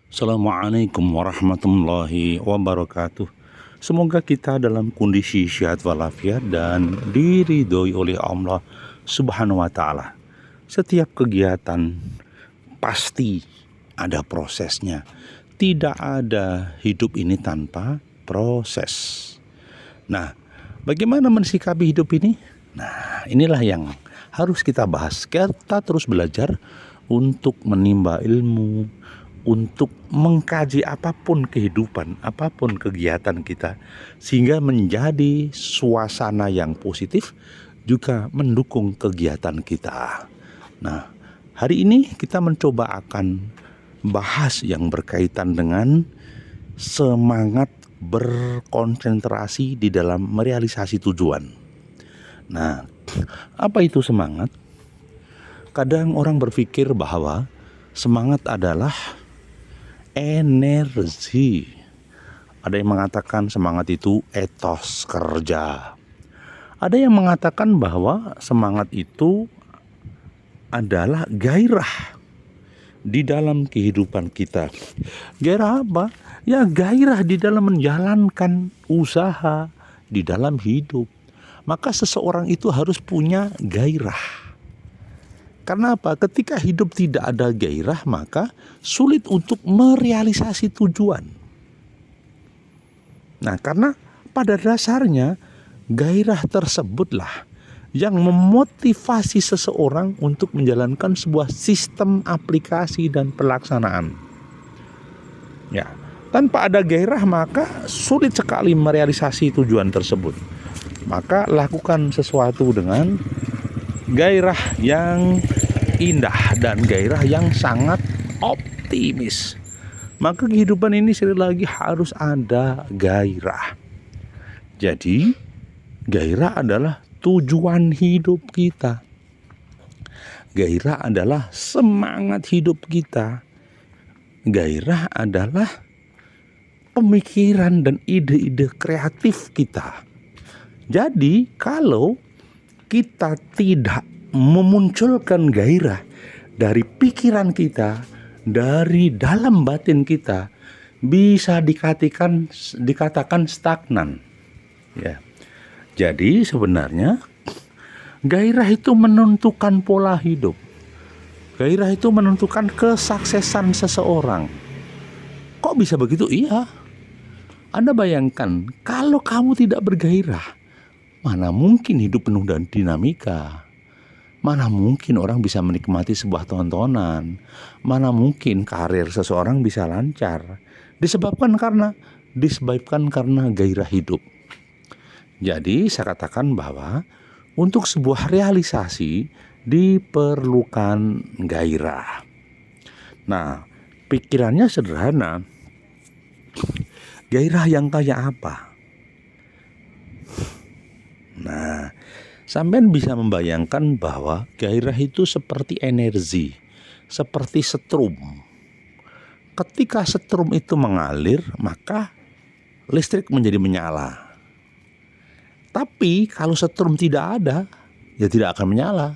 Assalamualaikum warahmatullahi wabarakatuh. Semoga kita dalam kondisi sehat walafiat dan diridhoi oleh Allah Subhanahu wa taala. Setiap kegiatan pasti ada prosesnya. Tidak ada hidup ini tanpa proses. Nah, bagaimana mensikapi hidup ini? Nah, inilah yang harus kita bahas. Kita terus belajar untuk menimba ilmu, untuk mengkaji apapun kehidupan, apapun kegiatan kita, sehingga menjadi suasana yang positif juga mendukung kegiatan kita. Nah, hari ini kita mencoba akan bahas yang berkaitan dengan semangat berkonsentrasi di dalam merealisasi tujuan. Nah, apa itu semangat? Kadang orang berpikir bahwa semangat adalah energi. Ada yang mengatakan semangat itu etos kerja. Ada yang mengatakan bahwa semangat itu adalah gairah di dalam kehidupan kita. Gairah apa? Ya gairah di dalam menjalankan usaha di dalam hidup. Maka seseorang itu harus punya gairah. Karena apa? Ketika hidup tidak ada gairah, maka sulit untuk merealisasi tujuan. Nah, karena pada dasarnya gairah tersebutlah yang memotivasi seseorang untuk menjalankan sebuah sistem aplikasi dan pelaksanaan. Ya, tanpa ada gairah maka sulit sekali merealisasi tujuan tersebut. Maka lakukan sesuatu dengan gairah yang indah dan gairah yang sangat optimis. Maka kehidupan ini sekali lagi harus ada gairah. Jadi gairah adalah tujuan hidup kita. Gairah adalah semangat hidup kita. Gairah adalah pemikiran dan ide-ide kreatif kita. Jadi kalau kita tidak memunculkan gairah dari pikiran kita, dari dalam batin kita, bisa dikatakan stagnan. Ya. Jadi sebenarnya gairah itu menentukan pola hidup. Gairah itu menentukan kesuksesan seseorang. Kok bisa begitu? Iya. Anda bayangkan kalau kamu tidak bergairah, mana mungkin hidup penuh dan dinamika? Mana mungkin orang bisa menikmati sebuah tontonan? Mana mungkin karir seseorang bisa lancar? Disebabkan karena gairah hidup. Jadi saya katakan bahwa untuk sebuah realisasi diperlukan gairah. Nah, pikirannya sederhana. Gairah yang kayak apa? Nah, sampean bisa membayangkan bahwa gairah itu seperti energi, seperti setrum. Ketika setrum itu mengalir, maka listrik menjadi menyala. Tapi kalau setrum tidak ada, ya tidak akan menyala.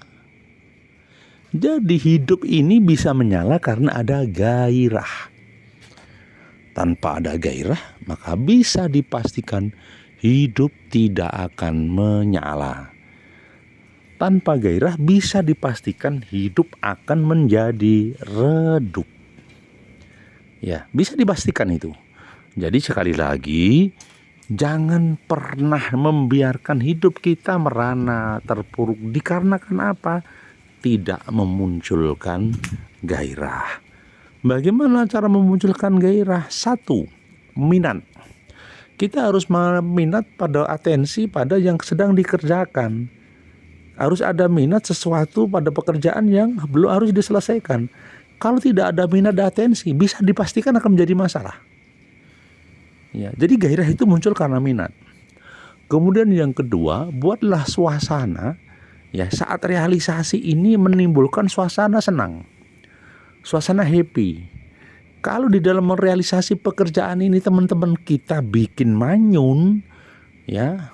Jadi hidup ini bisa menyala karena ada gairah. Tanpa ada gairah, maka bisa dipastikan hidup tidak akan menyala. Tanpa gairah bisa dipastikan hidup akan menjadi redup. Ya, bisa dipastikan itu. Jadi sekali lagi, jangan pernah membiarkan hidup kita merana terpuruk. Dikarenakan apa? Tidak memunculkan gairah. Bagaimana cara memunculkan gairah? 1. Minat. Kita harus minat pada atensi pada yang sedang dikerjakan. Harus ada minat sesuatu pada pekerjaan yang belum harus diselesaikan. Kalau tidak ada minat dan atensi, bisa dipastikan akan menjadi masalah. Ya, jadi gairah itu muncul karena minat. Kemudian yang kedua, buatlah suasana ya saat realisasi ini menimbulkan suasana senang. Suasana happy. Kalau di dalam merealisasi pekerjaan ini teman-teman kita bikin manyun, ya,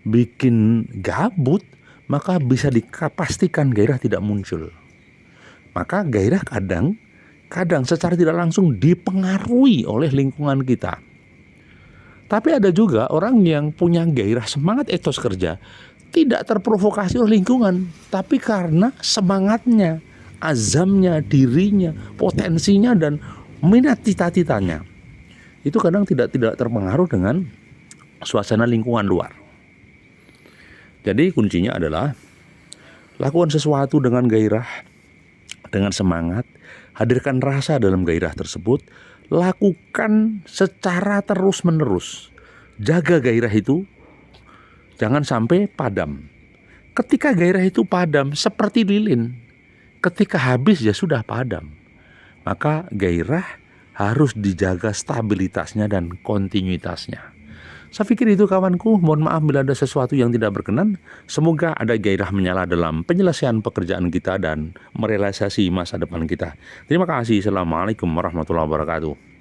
bikin gabut, maka bisa dipastikan gairah tidak muncul. Maka gairah kadang kadang secara tidak langsung dipengaruhi oleh lingkungan kita. Tapi ada juga orang yang punya gairah, semangat, etos kerja, tidak terprovokasi oleh lingkungan, tapi karena semangatnya, azamnya, dirinya, potensinya, dan minat cita-citanya. Itu kadang tidak terpengaruh dengan suasana lingkungan luar. Jadi kuncinya adalah lakukan sesuatu dengan gairah, dengan semangat, hadirkan rasa dalam gairah tersebut, lakukan secara terus-menerus. Jaga gairah itu, jangan sampai padam. Ketika gairah itu padam, seperti lilin. Ketika habis ya sudah padam. Maka gairah harus dijaga stabilitasnya dan kontinuitasnya. Saya pikir itu kawanku, mohon maaf bila ada sesuatu yang tidak berkenan. Semoga ada gairah menyala dalam penyelesaian pekerjaan kita dan merealisasi masa depan kita. Terima kasih. Assalamualaikum warahmatullahi wabarakatuh.